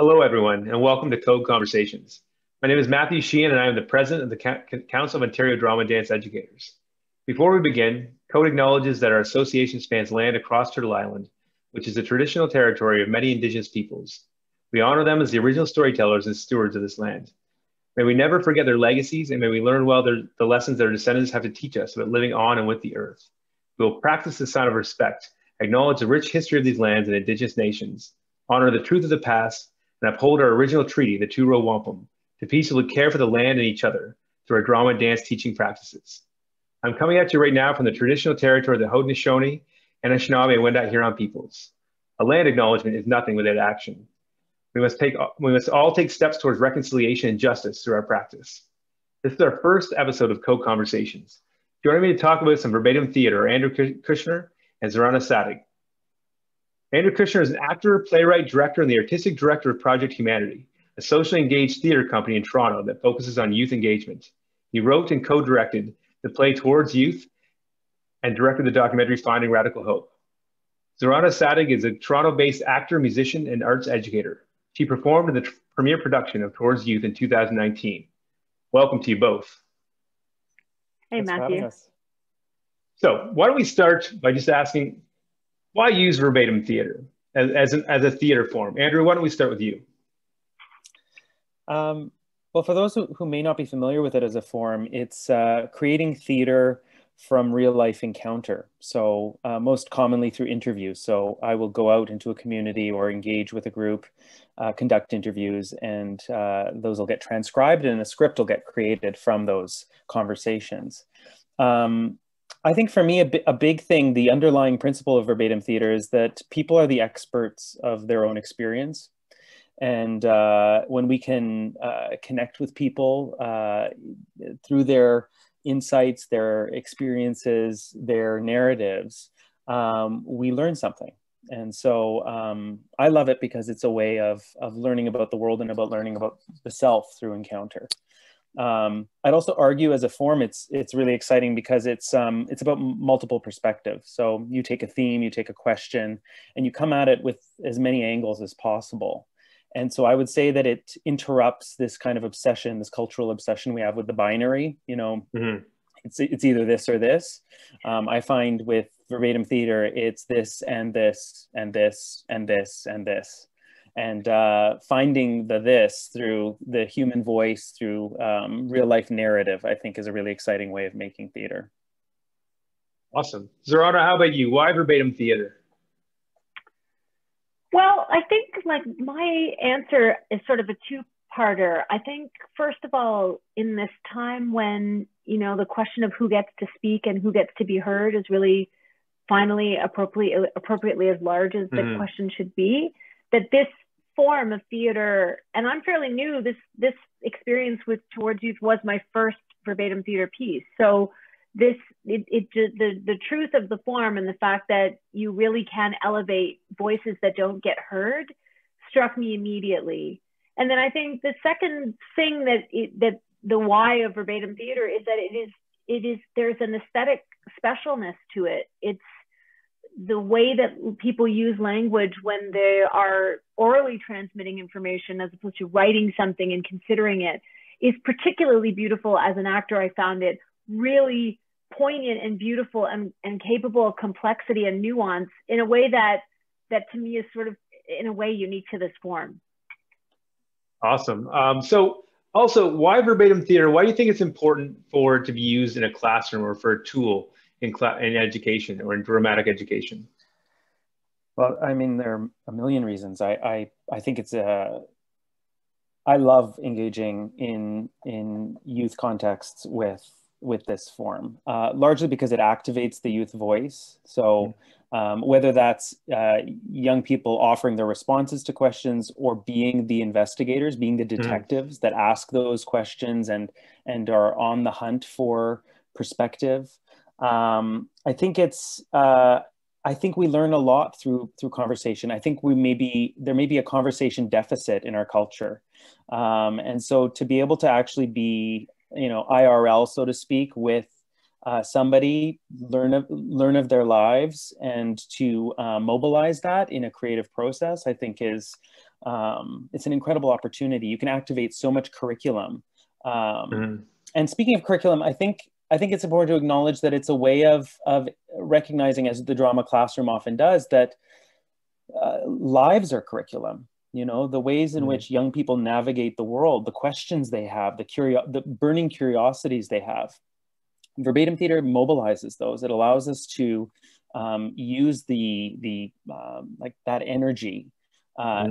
Hello, everyone, and welcome to Code Conversations. My name is Matthew Sheehan, and I am the president of the Council of Ontario Drama and Dance Educators. Before we begin, Code acknowledges that our association spans land across Turtle Island, which is the traditional territory of many Indigenous peoples. We honor them as the original storytellers and stewards of this land. May we never forget their legacies, and may we learn well the lessons their descendants have to teach us about living on and with the earth. We will practice the sign of respect, acknowledge the rich history of these lands and Indigenous nations, honor the truth of the past, and uphold our original treaty, the Two-Row Wampum, to peacefully care for the land and each other through our drama and dance teaching practices. I'm coming at you right now from the traditional territory of the Haudenosaunee, Anishinaabe, and Wendat Huron peoples. A land acknowledgement is nothing without action. We must all take steps towards reconciliation and justice through our practice. This is our first episode of Code Conversations. Joining me to talk about some verbatim theater are Andrew Kushnir and Zorana Sadiq. Andrew Kushnir is an actor, playwright, director, and the artistic director of Project Humanity, a socially engaged theater company in Toronto that focuses on youth engagement. He wrote and co-directed the play Towards Youth and directed the documentary Finding Radical Hope. Zorana Sadiq is a Toronto-based actor, musician, and arts educator. She performed in the premiere production of Towards Youth in 2019. Welcome to you both. Hey, Thanks Matthew. So why don't we start by just asking, why use verbatim theater as a theater form? Andrew, why don't we start with you? Well, for those who may not be familiar with it as a form, it's creating theater from real life encounter. So most commonly through interviews. So I will go out into a community or engage with a group, conduct interviews, and those will get transcribed and a script will get created from those conversations. I think for me, a big thing, the underlying principle of verbatim theater is that people are the experts of their own experience. And when we can connect with people through their insights, their experiences, their narratives, we learn something. And so I love it because it's a way of learning about the world and about learning about the self through encounter. I'd also argue as a form, it's really exciting because it's about multiple perspectives. So you take a theme, you take a question, and you come at it with as many angles as possible. And so I would say that it interrupts this kind of obsession, this cultural obsession we have with the binary. You know, it's either this or this. I find with verbatim theater, it's this and this and this and this and this. And finding the this through the human voice, through real life narrative, I think is a really exciting way of making theater. Awesome. Zorana, how about you? Why verbatim theater? Well, I think like my answer is sort of a two-parter. I think, first of all, in this time when, you know, the question of who gets to speak and who gets to be heard is really finally appropriately as large as the question should be, that this form of theater, and I'm fairly new, this experience with Towards Youth was my first verbatim theater piece. So the truth of the form and the fact that you really can elevate voices that don't get heard struck me immediately. And then I think the second thing that the why of verbatim theater is that there's an aesthetic specialness to it. It's the way that people use language when they are orally transmitting information as opposed to writing something and considering it is particularly beautiful. As an actor, I found it really poignant and beautiful and capable of complexity and nuance in a way that to me is sort of in a way unique to this form. Awesome. So also, why verbatim theater? Why do you think it's important for it to be used in a classroom or for a tool in education or in dramatic education? Well, I mean, there are a million reasons. I think it's I love engaging in youth contexts with this form, largely because it activates the youth voice. So whether that's young people offering their responses to questions or being the investigators, being the detectives that ask those questions and are on the hunt for perspective. I think I think we learn a lot through conversation. I think there may be a conversation deficit in our culture. And so to be able to actually be, IRL, so to speak, with somebody, learn of their lives and to mobilize that in a creative process, I think is It's an incredible opportunity. You can activate so much curriculum. And speaking of curriculum, I think it's important to acknowledge that it's a way of recognizing, as the drama classroom often does, that lives are curriculum. You know, the ways in which young people navigate the world, the questions they have, the burning curiosities they have. Verbatim theater mobilizes those. It allows us to use the like that energy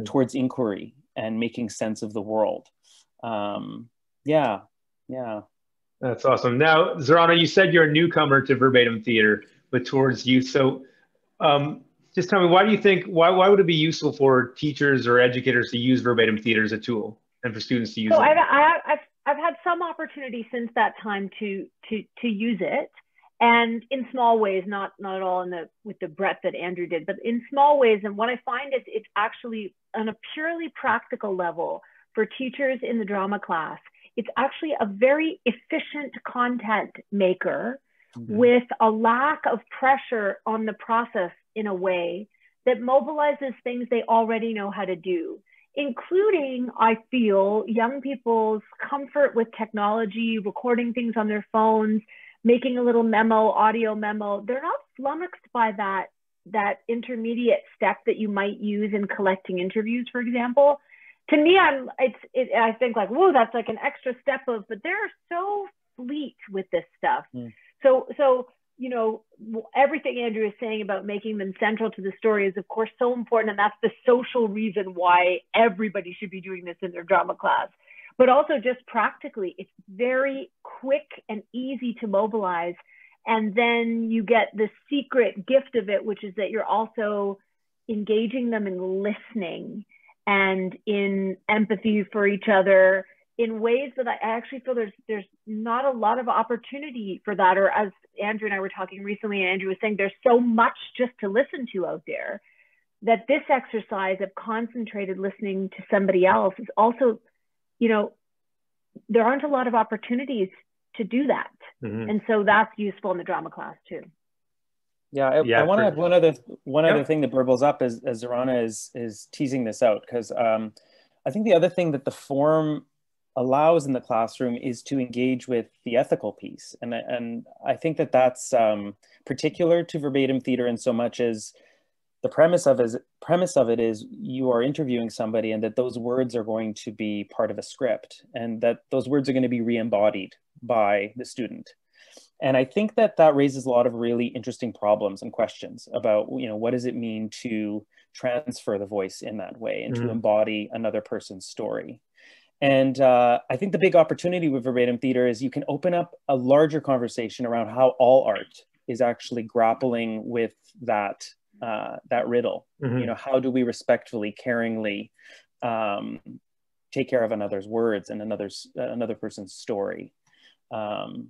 towards inquiry and making sense of the world. Yeah. That's awesome. Now, Zorana, you said you're a newcomer to verbatim theater, but towards youth. So just tell me, why do you think, why would it be useful for teachers or educators to use verbatim theater as a tool and for students to use it? I've had some opportunity since that time to use it, and in small ways, not at all with the breadth that Andrew did, but in small ways. And what I find is it's actually on a purely practical level for teachers in the drama class. It's actually a very efficient content maker with a lack of pressure on the process in a way that mobilizes things they already know how to do, including, I feel, young people's comfort with technology, recording things on their phones, making a little memo, audio memo. They're not flummoxed by that intermediate step that you might use in collecting interviews, for example. To me, I think like, whoa, that's like an extra step but they're so fleet with this stuff. So, you know, everything Andrew is saying about making them central to the story is of course so important. And that's the social reason why everybody should be doing this in their drama class. But also just practically, it's very quick and easy to mobilize. And then you get the secret gift of it, which is that you're also engaging them in listening and in empathy for each other in ways that I actually feel there's not a lot of opportunity for that. Or as Andrew and I were talking recently, and Andrew was saying, there's so much just to listen to out there that this exercise of concentrated listening to somebody else is also, you know, there aren't a lot of opportunities to do that. And so that's useful in the drama class too. Yeah, I want to add one other thing that burbles up as Zorana is teasing this out, because I think the other thing that the form allows in the classroom is to engage with the ethical piece, and I think that that's particular to verbatim theater in so much as the premise of it is you are interviewing somebody, and that those words are going to be part of a script, and that those words are going to be re-embodied by the student. And I think that raises a lot of really interesting problems and questions about, you know, what does it mean to transfer the voice in that way and to embody another person's story? And I think the big opportunity with verbatim theater is you can open up a larger conversation around how all art is actually grappling with that riddle. You know, how do we respectfully, caringly take care of another's words and another person's story?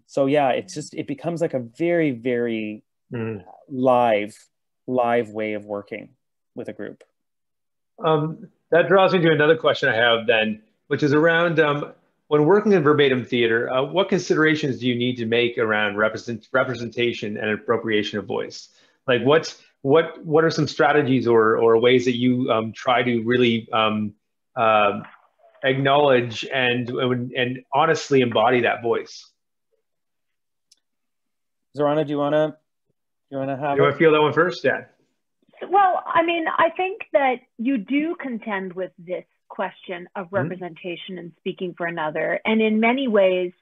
So yeah, it becomes like a very, very live way of working with a group. That draws me to another question I have then, which is around when working in verbatim theater, what considerations do you need to make around representation and appropriation of voice? Like what are some strategies or ways that you try to really acknowledge and honestly embody that voice? Zorana, do you want to feel that one first, Dan? Well, I mean, I think that you do contend with this question of representation and speaking for another, and in many ways,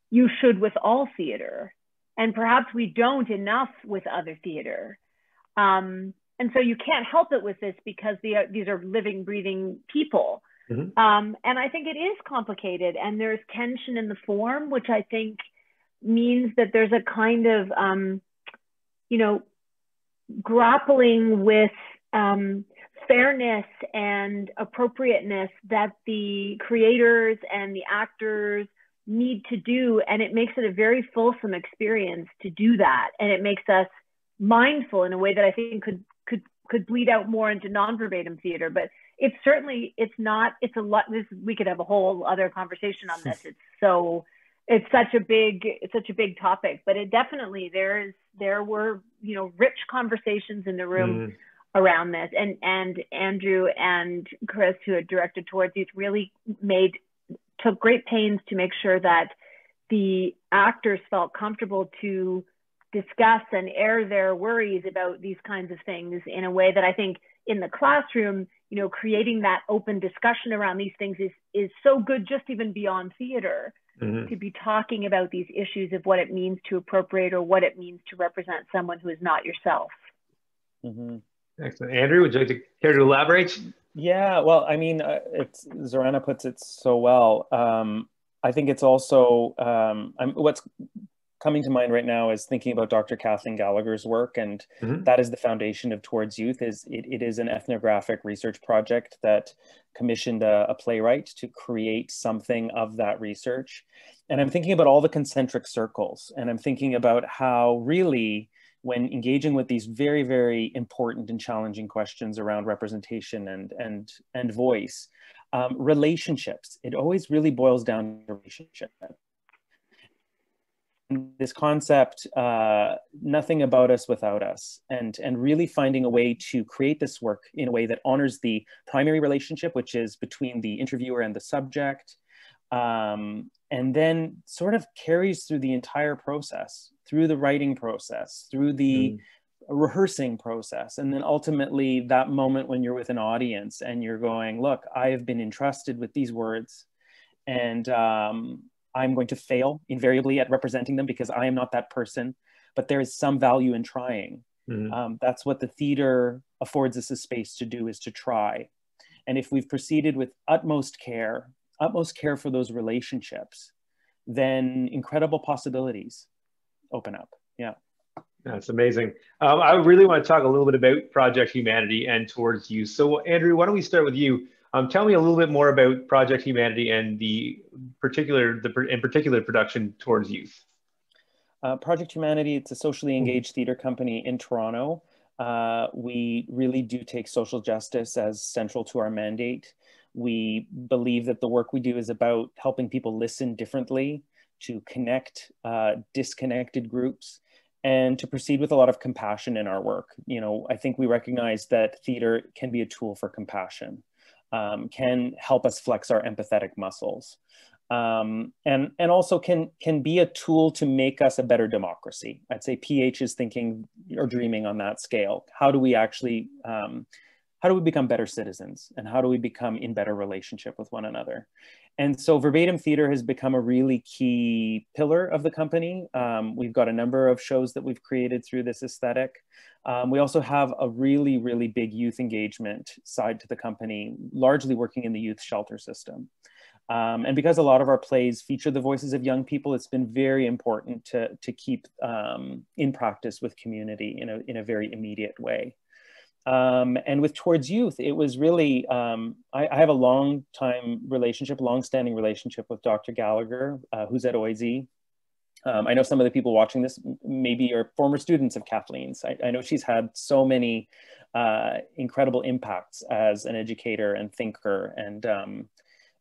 you should with all theater, and perhaps we don't enough with other theater. And so you can't help it with this because these are living, breathing people. And I think it is complicated, and there's tension in the form, which I think means that there's a kind of, you know, grappling with fairness and appropriateness that the creators and the actors need to do. And it makes it a very fulsome experience to do that. And it makes us mindful in a way that I think could bleed out more into non-verbatim theater. But it's certainly, it's a lot, we could have a whole other conversation on this. It's such a big topic, but it definitely, there were, you know, rich conversations in the room around this. And Andrew and Chris, who had directed Towards Youth, really took great pains to make sure that the actors felt comfortable to discuss and air their worries about these kinds of things in a way that I think in the classroom, you know, creating that open discussion around these things is so good, just even beyond theater, to be talking about these issues of what it means to appropriate or what it means to represent someone who is not yourself. Excellent. Andrew, would you like to care to elaborate? Yeah, well, I mean, Zorana puts it so well. I think it's also, what's coming to mind right now is thinking about Dr. Kathleen Gallagher's work, and that is the foundation of Towards Youth. It is an ethnographic research project that commissioned a playwright to create something of that research. And I'm thinking about all the concentric circles, and I'm thinking about how really, when engaging with these very, very important and challenging questions around representation and voice, relationships, it always really boils down to relationship. This concept, nothing about us without us, and really finding a way to create this work in a way that honors the primary relationship, which is between the interviewer and the subject, and then sort of carries through the entire process, through the writing process, through the rehearsing process, and then ultimately that moment when you're with an audience and you're going, look, I have been entrusted with these words, and I'm going to fail invariably at representing them because I am not that person, but there is some value in trying. That's what the theater affords us a space to do, is to try. And if we've proceeded with utmost care for those relationships, then incredible possibilities open up. Yeah. That's amazing. I really want to talk a little bit about Project Humanity and Towards Youth. So Andrew, why don't we start with you? Tell me a little bit more about Project Humanity and in particular production Towards Youth. Project Humanity, it's a socially engaged theater company in Toronto. We really do take social justice as central to our mandate. We believe that the work we do is about helping people listen differently, to connect disconnected groups, and to proceed with a lot of compassion in our work. You know, I think we recognize that theater can be a tool for compassion. Can help us flex our empathetic muscles, and also can be a tool to make us a better democracy. I'd say PH is thinking or dreaming on that scale. How do we actually, how do we become better citizens, and how do we become in better relationship with one another? And so Verbatim Theater has become a really key pillar of the company. We've got a number of shows that we've created through this aesthetic. We also have a really, really big youth engagement side to the company, largely working in the youth shelter system. And because a lot of our plays feature the voices of young people, it's been very important to keep in practice with community in a very immediate way. And with Towards Youth, it was really, I have a long-standing relationship with Dr. Gallagher, who's at OIZ. I know some of the people watching this maybe are former students of Kathleen's. I know she's had so many incredible impacts as an educator and thinker and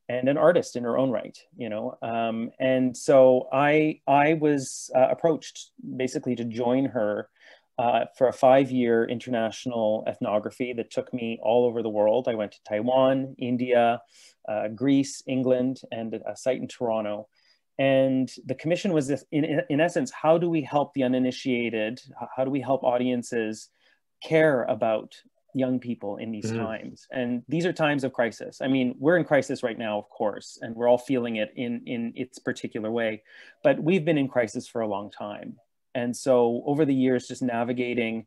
an artist in her own right, you know. And so I was approached basically to join her for a 5-year international ethnography that took me all over the world. I went to Taiwan, India, Greece, England, and a site in Toronto. And the commission was this, in essence, how do we help the uninitiated? How do we help audiences care about young people in these times? And these are times of crisis. I mean, we're in crisis right now, of course, and we're all feeling it in its particular way, but we've been in crisis for a long time. And so over the years, just navigating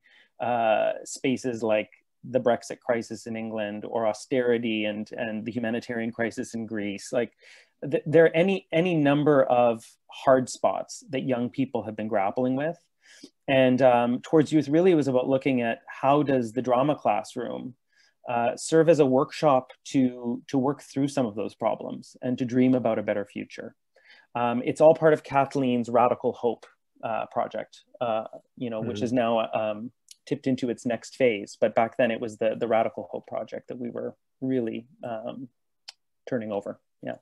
spaces like the Brexit crisis in England, or austerity and the humanitarian crisis in Greece, like there are any number of hard spots that young people have been grappling with. And Towards Youth really was about looking at how does the drama classroom serve as a workshop to work through some of those problems and to dream about a better future. It's all part of Kathleen's Radical Hope project, you know, which is now tipped into its next phase. But back then it was the Radical Hope project that we were really turning over. Yeah.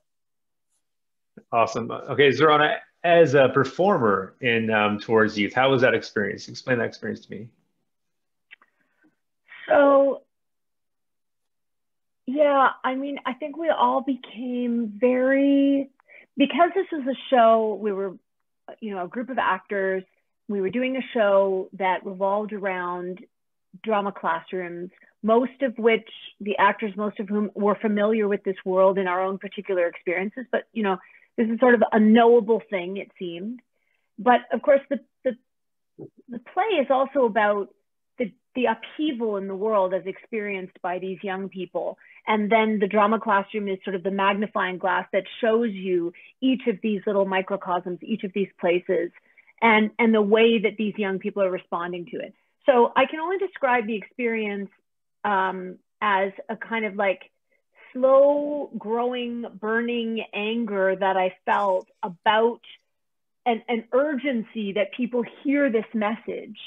Awesome. Okay, Zorana, as a performer in Towards Youth, how was that experience? Explain that experience to me. So, yeah, I mean, I think we all became very, because this was a show, we were, a group of actors, we were doing a show that revolved around drama classrooms, most of which the actors, most of whom were familiar with this world in our own particular experiences. But, this is sort of a knowable thing, it seemed. But of course, the play is also about the upheaval in the world as experienced by these young people. And then the drama classroom is sort of the magnifying glass that shows you each of these little microcosms, each of these places, and the way that these young people are responding to it. So I can only describe the experience as a kind of like slow growing, burning anger that I felt about an urgency that people hear this message,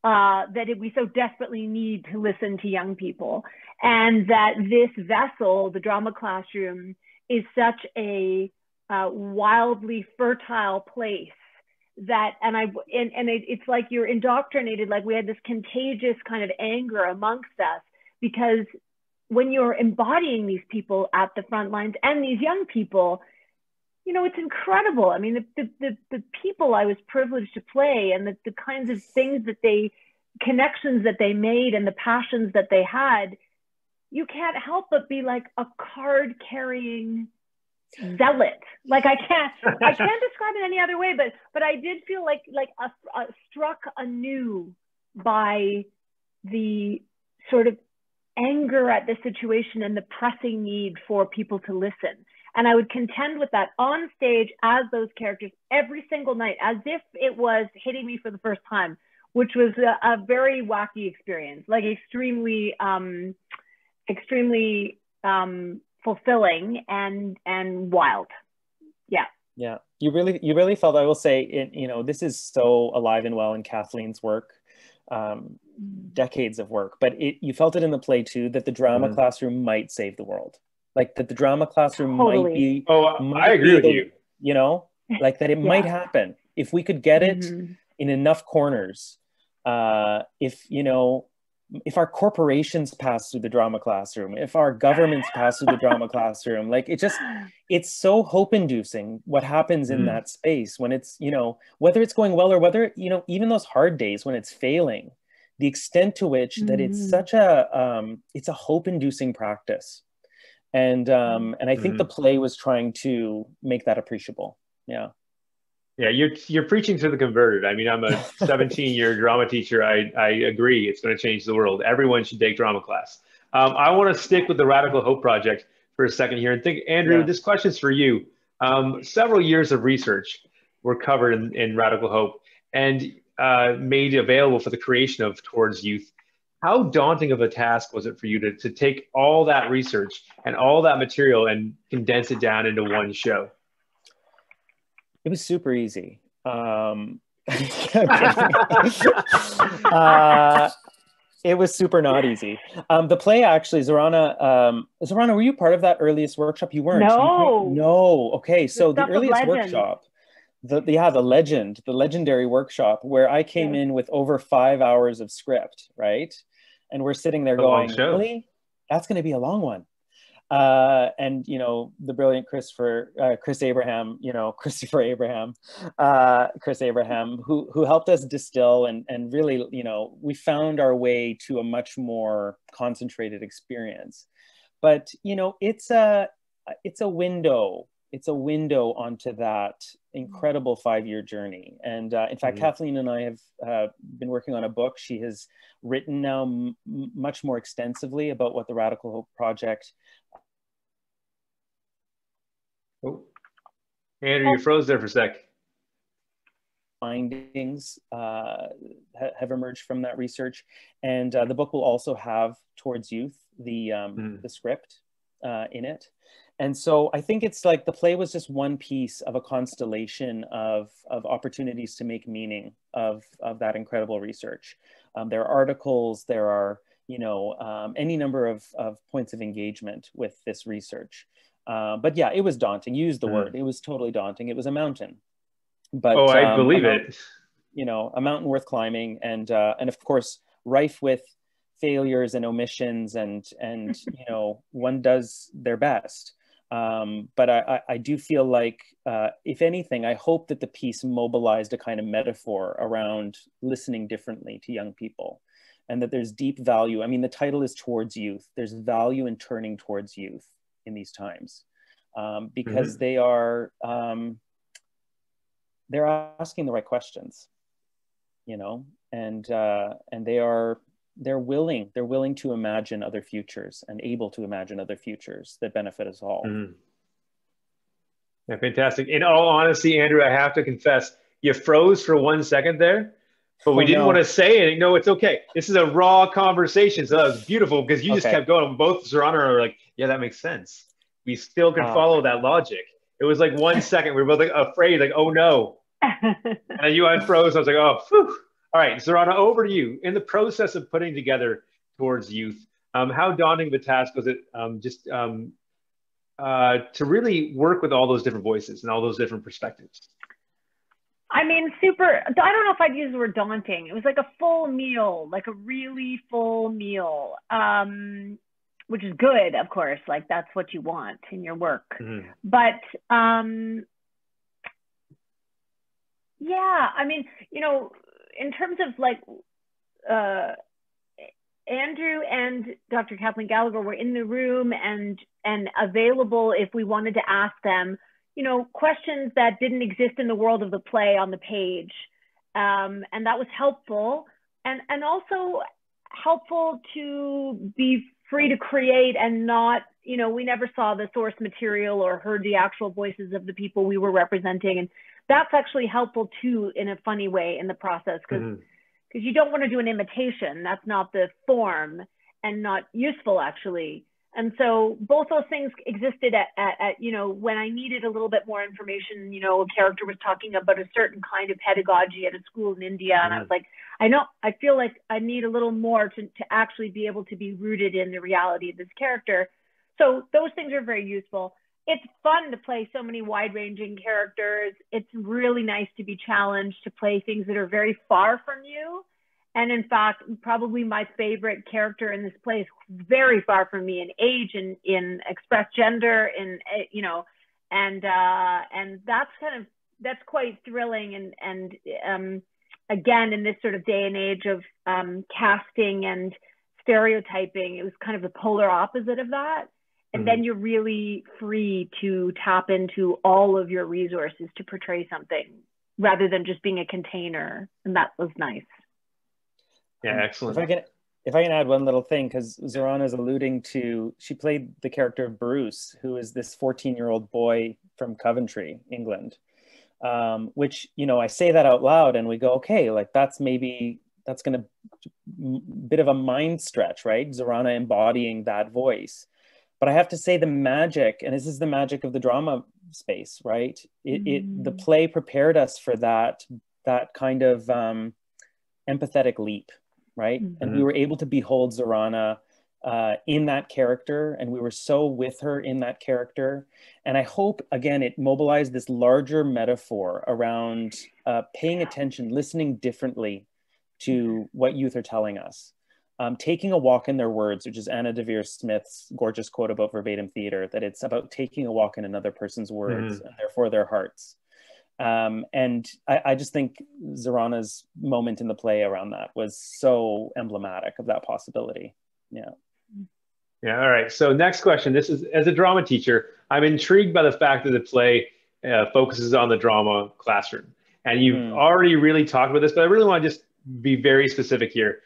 that we so desperately need to listen to young people. And that this vessel, the drama classroom, is such a wildly fertile place that, it's like you're indoctrinated, like we had this contagious kind of anger amongst us, because when you're embodying these people at the front lines and these young people, it's incredible. I mean, the people I was privileged to play, and the kinds of things connections that they made and the passions that they had, you can't help but be like a card carrying zealot. Like I can't describe it any other way, but I did feel like struck anew by the sort of anger at the situation and the pressing need for people to listen. And I would contend with that on stage as those characters every single night, as if it was hitting me for the first time, which was a very wacky experience, like extremely fulfilling and wild. Yeah. Yeah. You really felt, I will say, this is so alive and well in Kathleen's work, decades of work, but you felt it in the play too, that the drama classroom might save the world. Like that the drama classroom might be. Oh, I agree with you. Like that it might happen if we could get it in enough corners. If our corporations pass through the drama classroom, if our governments pass through the drama classroom, like it's so hope-inducing what happens in that space when it's, whether it's going well or whether, even those hard days when it's failing, the extent to which that it's such it's a hope-inducing practice. And I think the play was trying to make that appreciable. Yeah. Yeah, you're preaching to the converted. I mean, I'm a 17-year drama teacher. I agree, it's going to change the world. Everyone should take drama class. I want to stick with the Radical Hope Project for a second here and think, Andrew, this question's for you. Several years of research were covered in Radical Hope and made available for the creation of Towards Youth. How daunting of a task was it for you to take all that research and all that material and condense it down into one show? It was super easy. It was super not easy. The play actually, Zorana, were you part of that earliest workshop? You weren't. No. Okay, so the earliest workshop, the legendary workshop where I came in with over 5 hours of script, right? And we're sitting there going, really? That's going to be a long one. And the brilliant Chris Abraham, who helped us distill and really, we found our way to a much more concentrated experience. But it's a window onto that incredible 5-year journey. And in fact, Kathleen and I have been working on a book. She has written now much more extensively about what the Radical Hope Project. Oh, Andrew, you froze there for a sec. Findings have emerged from that research, and the book will also have Towards Youth, the script in it. And so I think it's like the play was just one piece of a constellation of opportunities to make meaning of that incredible research. There are articles, there are any number of points of engagement with this research. But yeah, it was daunting. You used the word. It was totally daunting. It was a mountain. But I believe it. A mountain worth climbing, and of course rife with failures and omissions, and you know, one does their best. But I do feel like, if anything, I hope that the piece mobilized a kind of metaphor around listening differently to young people, and that there's deep value. I mean, the title is Towards Youth. There's value in turning towards youth in these times, because they are, they're asking the right questions, you know, and they're willing to imagine other futures, and able to imagine other futures that benefit us all. Yeah, fantastic. In all honesty, Andrew, I have to confess, you froze for 1 second there, but we didn't want to say anything. No, it's okay. This is a raw conversation, so that was beautiful because you just kept going. Both Zorana are like, yeah, that makes sense. We still can follow that logic. It was like 1 second. We were both like afraid, like, oh no. And you unfroze. I was like, oh, whew. All right, Zorana, over to you. In the process of putting together Towards Youth, how daunting of a task was it to really work with all those different voices and all those different perspectives? I mean, super, I don't know if I'd use the word daunting. It was like a full meal, like a really full meal, which is good, of course. Like, that's what you want in your work. But yeah, I mean, you know, in terms of like, Andrew and Dr. Kathleen Gallagher were in the room and available if we wanted to ask them, you know, questions that didn't exist in the world of the play on the page. And that was helpful. And also helpful to be free to create and not, you know, we never saw the source material or heard the actual voices of the people we were representing. And that's actually helpful too, in a funny way, in the process, because you don't want to do an imitation. That's not the form and not useful, actually. And so both those things existed at you know, when I needed a little bit more information. You know, a character was talking about a certain kind of pedagogy at a school in India, and I was like, I feel like I need a little more to actually be able to be rooted in the reality of this character. So those things are very useful. It's fun to play so many wide-ranging characters. It's really nice to be challenged to play things that are very far from you. And in fact, probably my favorite character in this play is very far from me in age, and in expressed gender, in, you know, and that's quite thrilling. And again, in this sort of day and age of casting and stereotyping, it was kind of the polar opposite of that. And then you're really free to tap into all of your resources to portray something rather than just being a container. And that was nice. Yeah, excellent. If I can add one little thing, because Zorana is alluding to, she played the character of Bruce, who is this 14-year-old boy from Coventry, England, which, you know, I say that out loud and we go, okay, like that's going to bit of a mind stretch, right? Zorana embodying that voice. But I have to say the magic, and this is the magic of the drama space, right? The play prepared us for that kind of empathetic leap, right? And we were able to behold Zorana in that character, and we were so with her in that character. And I hope, again, it mobilized this larger metaphor around paying attention, listening differently to what youth are telling us. Taking a walk in their words, which is Anna Devere Smith's gorgeous quote about verbatim theater, that it's about taking a walk in another person's words and therefore their hearts. And I just think Zorana's moment in the play around that was so emblematic of that possibility. Yeah. Yeah. All right. So next question. This is, as a drama teacher, I'm intrigued by the fact that the play focuses on the drama classroom. And you've already really talked about this, but I really want to just be very specific here.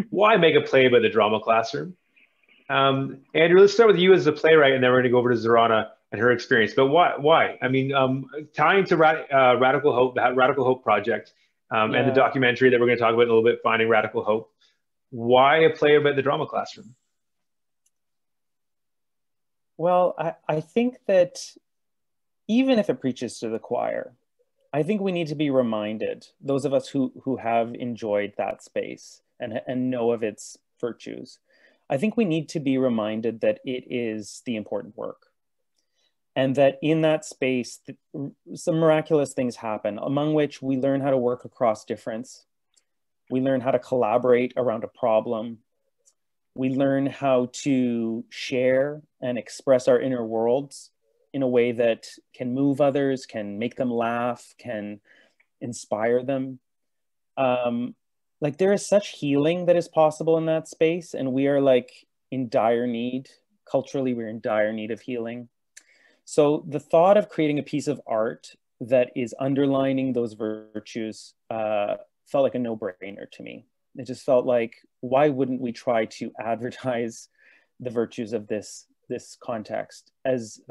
Why make a play about the drama classroom? Andrew, let's start with you as a playwright, and then we're going to go over to Zorana and her experience. But why? I mean, tying to Radical Hope, the Radical Hope Project, and the documentary that we're going to talk about in a little bit, Finding Radical Hope. Why a play about the drama classroom? Well, I think that even if it preaches to the choir, I think we need to be reminded, those of us who have enjoyed that space and know of its virtues, I think we need to be reminded that it is the important work. And that in that space, some miraculous things happen, among which we learn how to work across difference. We learn how to collaborate around a problem. We learn how to share and express our inner worlds in a way that can move others, can make them laugh, can inspire them. Like there is such healing that is possible in that space, and we are like in dire need. Culturally, we're in dire need of healing. So the thought of creating a piece of art that is underlining those virtues felt like a no-brainer to me. It just felt like, why wouldn't we try to advertise the virtues of this context as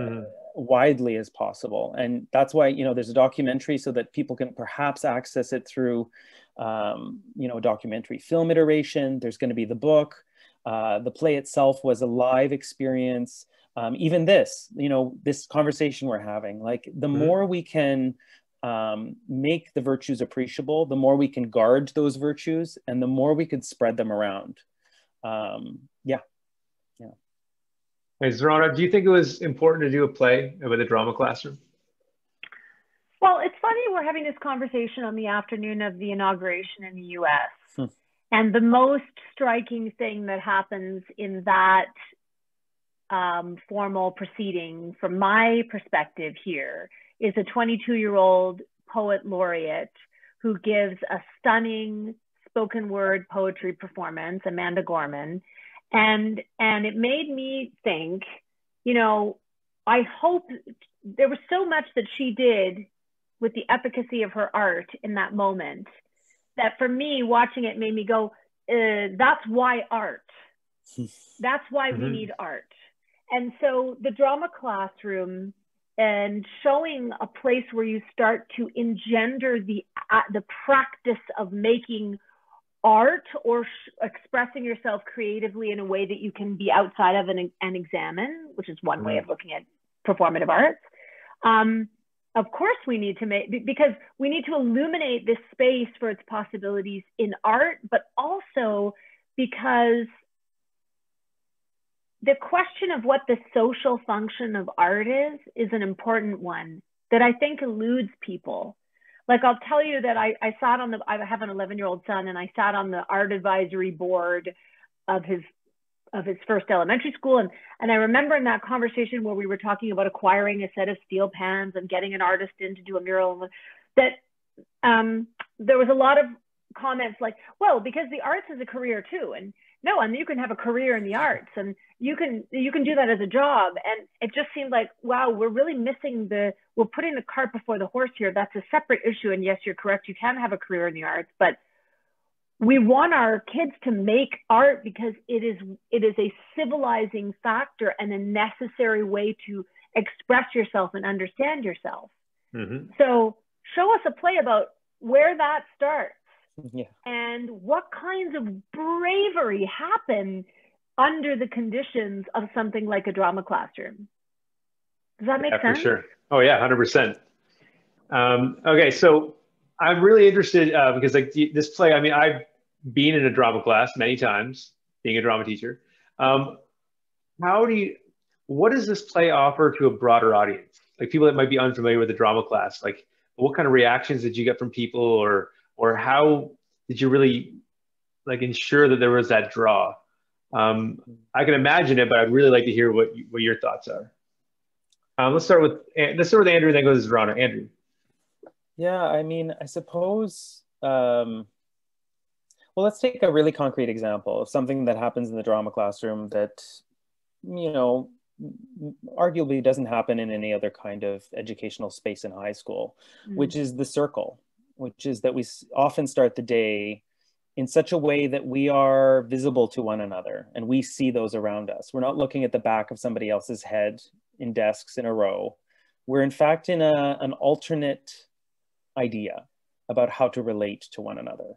widely as possible? And that's why, you know, there's a documentary so that people can perhaps access it through, you know, a documentary film iteration. There's going to be the book. The play itself was a live experience. Even this, you know, this conversation we're having, like the more we can make the virtues appreciable, the more we can guard those virtues, and the more we could spread them around. Yeah. Hey, Zorana, do you think it was important to do a play with a drama classroom? Well, it's funny we're having this conversation on the afternoon of the inauguration in the US. And the most striking thing that happens in that formal proceeding, from my perspective here, is a 22-year-old poet laureate who gives a stunning spoken word poetry performance, Amanda Gorman. And it made me think, you know, I hope there was so much that she did with the efficacy of her art in that moment that for me, watching it made me go, that's why art. That's why we need art. And so the drama classroom and showing a place where you start to engender the practice of making art or expressing yourself creatively in a way that you can be outside of and examine, which is one way of looking at performative arts. Of course we need to because we need to illuminate this space for its possibilities in art, but also because the question of what the social function of art is an important one that I think eludes people. Like, I'll tell you that I sat on I have an 11-year-old son, and I sat on the art advisory board of his first elementary school. And I remember in that conversation where we were talking about acquiring a set of steel pans and getting an artist in to do a mural, that there was a lot of comments like, well, because the arts is a career too. And no, and you can have a career in the arts, and you can do that as a job. And it just seemed like, wow, we're really missing we're putting the cart before the horse here. That's a separate issue. And yes, you're correct. You can have a career in the arts, but we want our kids to make art because it is a civilizing factor and a necessary way to express yourself and understand yourself. So show us a play about where that starts. And what kinds of bravery happen under the conditions of something like a drama classroom. Does that make sense? For sure. Oh yeah, 100%. Okay, so I'm really interested because like this play, I mean, I've been in a drama class many times, being a drama teacher. What does this play offer to a broader audience? Like people that might be unfamiliar with the drama class, like what kind of reactions did you get from people, or how did you really like ensure that there was that draw? I can imagine it, but I'd really like to hear what your thoughts are. Let's start with Andrew, and then go to Zorana. Andrew. Yeah, I mean, I suppose. Well, let's take a really concrete example of something that happens in the drama classroom that, you know, arguably doesn't happen in any other kind of educational space in high school, which is the circle, which is that we often start the day in such a way that we are visible to one another and we see those around us. We're not looking at the back of somebody else's head in desks in a row. We're in fact in an alternate idea about how to relate to one another.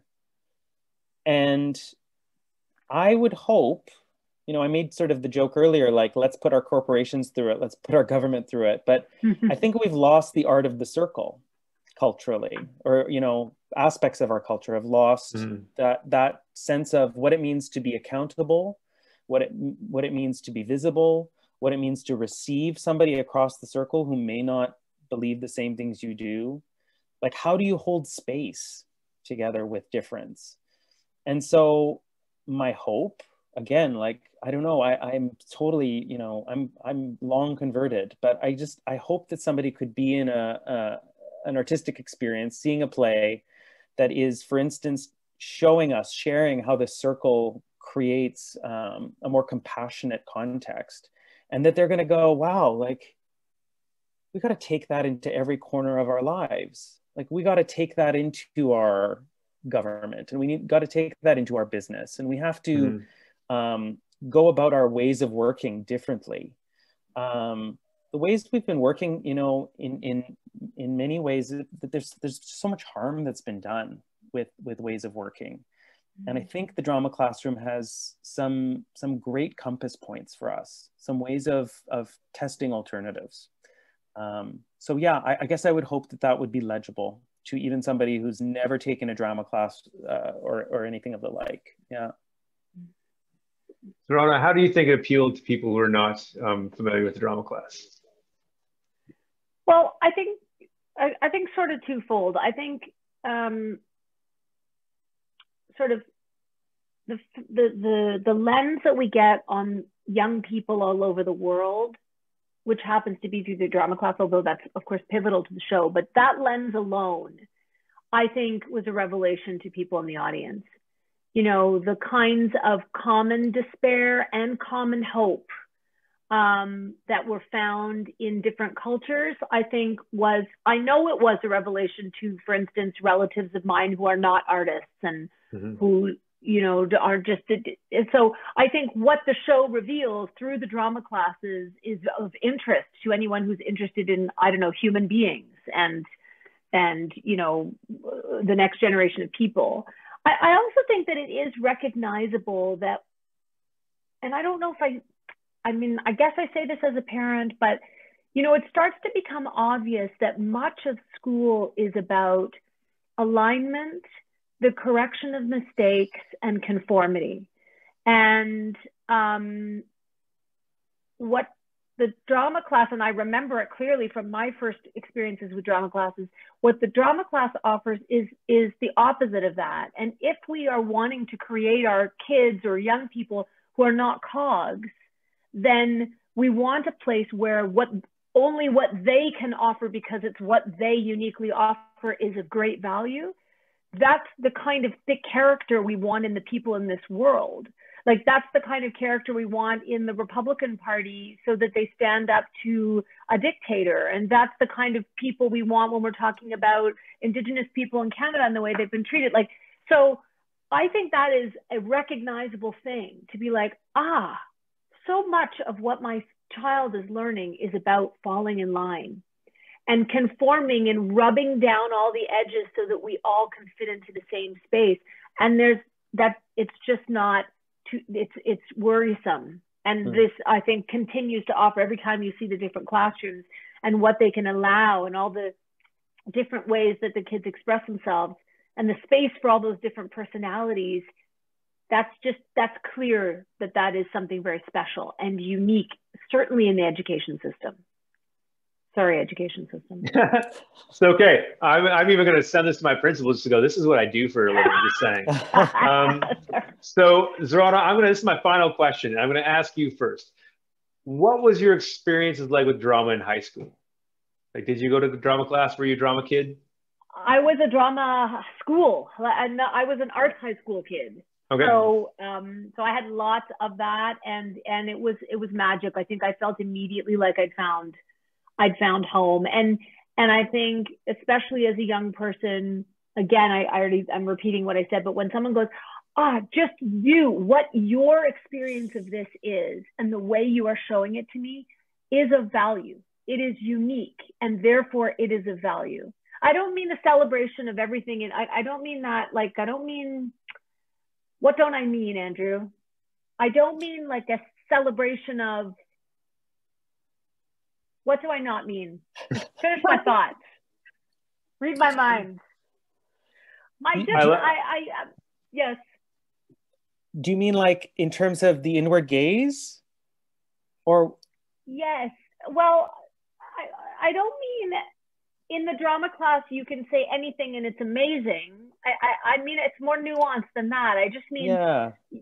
And I would hope, you know, I made sort of the joke earlier, like, let's put our corporations through it, let's put our government through it. But I think we've lost the art of the circle culturally, or, you know, aspects of our culture have lost that sense of what it means to be accountable, what it means to be visible, what it means to receive somebody across the circle who may not believe the same things you do. Like, how do you hold space together with difference? And so my hope, again, like, I don't know, I'm totally, you know, I'm long converted, but I hope that somebody could be in an artistic experience, seeing a play that is, for instance, sharing how the circle creates a more compassionate context, and that they're going to go, wow, like, we got to take that into every corner of our lives. Like, we got to take that into our government, and we got to take that into our business, and we have to go about our ways of working differently. The ways we've been working, you know, in many ways, there's so much harm that's been done with ways of working. And I think the drama classroom has some great compass points for us, some ways of testing alternatives. So yeah, I guess I would hope that would be legible to even somebody who's never taken a drama class or anything of the like. Yeah. Zorana, how do you think it appealed to people who are not familiar with the drama class? Well, I think sort of twofold. I think sort of the lens that we get on young people all over the world, which happens to be through the drama class, although that's of course pivotal to the show, but that lens alone, I think, was a revelation to people in the audience. You know, the kinds of common despair and common hope that were found in different cultures, I think I know it was a revelation to, for instance, relatives of mine who are not artists and who, you know, are just, so I think what the show reveals through the drama classes is of interest to anyone who's interested in, I don't know, human beings and you know, the next generation of people. I also think that it is recognizable that, and I don't know if I mean, I guess I say this as a parent, but, you know, it starts to become obvious that much of school is about alignment, the correction of mistakes, and conformity. And what the drama class, and I remember it clearly from my first experiences with drama classes, what the drama class offers is the opposite of that. And if we are wanting to create our kids or young people who are not cogs, then we want a place where only what they can offer, because it's what they uniquely offer, is of great value. That's the kind of thick character we want in the people in this world. Like, that's the kind of character we want in the Republican Party, so that they stand up to a dictator. And that's the kind of people we want when we're talking about Indigenous people in Canada and the way they've been treated. Like, so I think that is a recognizable thing, to be like, so much of what my child is learning is about falling in line and conforming and rubbing down all the edges so that we all can fit into the same space. And it's just not, it's worrisome. And this, I think, continues to offer every time you see the different classrooms and what they can allow and all the different ways that the kids express themselves and the space for all those different personalities. That's clear that is something very special and unique, certainly in the education system. Sorry, education system. It's okay. I'm even going to send this to my principals to go, this is what I do for a living, just saying. So Zorana, this is my final question. I'm going to ask you first. What was your experiences like with drama in high school? Like, did you go to the drama class? Were you a drama kid? I was a drama school, and I was an art high school kid. Okay. So I had lots of that, and it was magic. I think I felt immediately like I'd found home, and I think, especially as a young person, again, I'm repeating what I said, but when someone goes, just what your experience of this is, and the way you are showing it to me is of value. It is unique, and therefore it is of value. I don't mean the celebration of everything, and I don't mean that, like, I don't mean, what don't I mean, Andrew? I don't mean like a celebration of, what do I not mean? Finish my thoughts. Read my mind. Yes. Do you mean like in terms of the inward gaze? Or? Yes. Well, I don't mean in the drama class, you can say anything and it's amazing. I mean, it's more nuanced than that. I just mean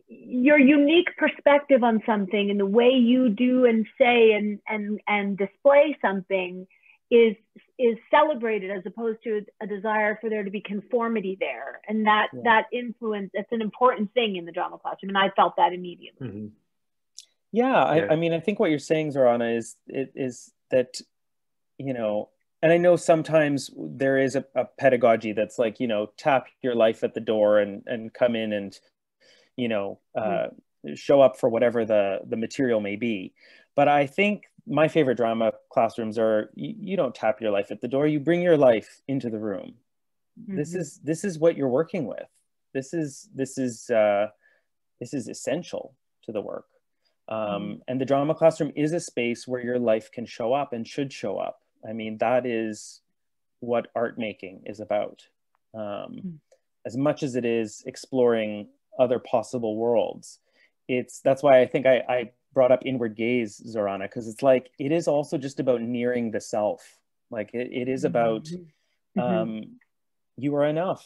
your unique perspective on something and the way you do and say and display something is celebrated, as opposed to a desire for there to be conformity there. And that influence, it's an important thing in the drama class. I mean, I felt that immediately. Mm-hmm. I mean, I think what you're saying, Zorana, is that, you know, and I know sometimes there is a pedagogy that's like, you know, tap your life at the door and come in and, you know, show up for whatever the material may be. But I think my favorite drama classrooms are, you don't tap your life at the door, you bring your life into the room. Mm-hmm. This is what you're working with. This is essential to the work. And the drama classroom is a space where your life can show up and should show up. I mean, that is what art making is about. As much as it is exploring other possible worlds, that's why I think I brought up inward gaze, Zorana, because it's like, it is also just about nearing the self. Like it is about, you are enough.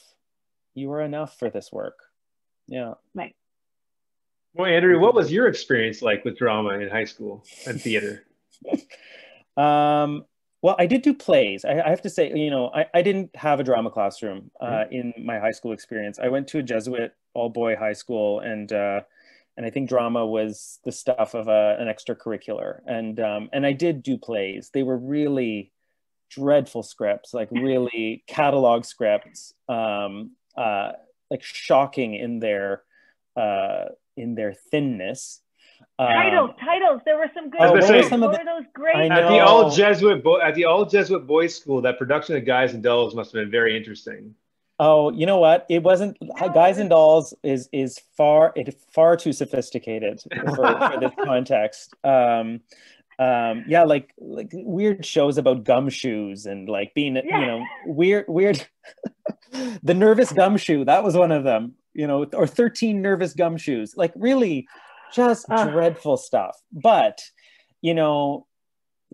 You are enough for this work. Yeah. Right. Well, Andrew, what was your experience like with drama in high school and theater? Well, I did do plays. I have to say, you know, I didn't have a drama classroom in my high school experience. I went to a Jesuit all-boy high school, and I think drama was the stuff of an extracurricular. And I did do plays. They were really dreadful scripts, like really catalog scripts, like shocking in their thinness. Titles. There were some good. What were those great? At the all Jesuit boys' school, that production of Guys and Dolls must have been very interesting. Oh, you know what? It wasn't. Guys and Dolls is far too sophisticated for this context. Yeah, like weird shows about gumshoes and like being, you know, weird. The Nervous Gumshoe, that was one of them. You know, or 13 Nervous Gumshoes, like really just dreadful stuff. But, you know,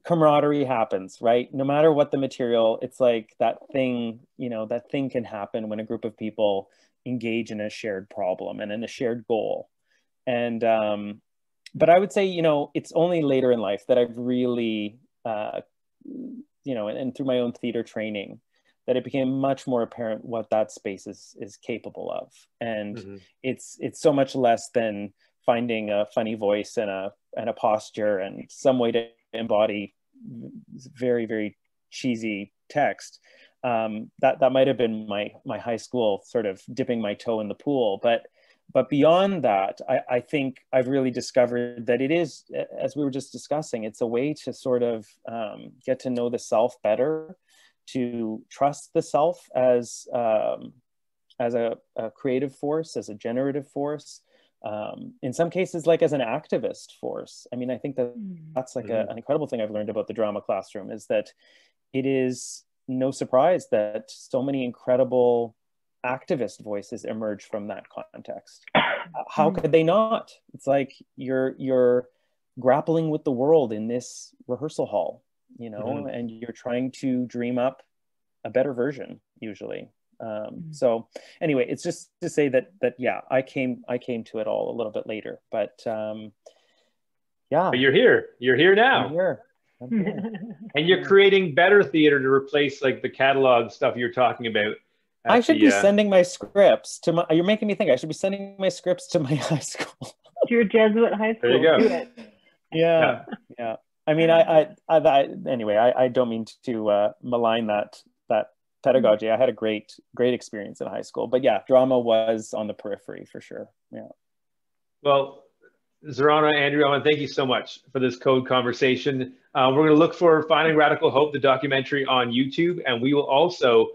camaraderie happens, right? No matter what the material, it's like that thing, you know, that thing can happen when a group of people engage in a shared problem and in a shared goal. And, but I would say, you know, it's only later in life that I've really, you know, and through my own theater training, that it became much more apparent what that space is capable of. And it's so much less than finding a funny voice and a posture and some way to embody very, very cheesy text. That might have been my high school sort of dipping my toe in the pool. But beyond that, I think I've really discovered that it is, as we were just discussing, it's a way to sort of get to know the self better, to trust the self as a creative force, as a generative force, in some cases, like as an activist force. I mean, I think that's like an incredible thing I've learned about the drama classroom, is that it is no surprise that so many incredible activist voices emerge from that context. How could they not? It's like you're grappling with the world in this rehearsal hall, you know, and you're trying to dream up a better version usually. So anyway, it's just to say that yeah, I came to it all a little bit later, but yeah. But you're here now. I'm here. And you're creating better theater to replace like the catalog stuff you're talking about. I should be sending my scripts to my, you're making me think I should be sending my scripts to my high school. To your Jesuit high school. There you go. Yeah. I mean, anyway, I don't mean to malign that pedagogy. I had a great experience in high school, but yeah, drama was on the periphery for sure. Yeah. Well, Zorana, Andrew, I want to thank you so much for this code conversation. We're going to look for Finding Radical Hope, the documentary, on YouTube, and we will also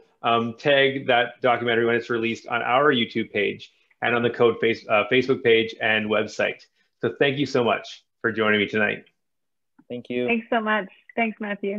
tag that documentary when it's released on our YouTube page and on the Code Facebook page and website. So thank you so much for joining me tonight. Thank you. Thanks so much. Thanks, Matthew.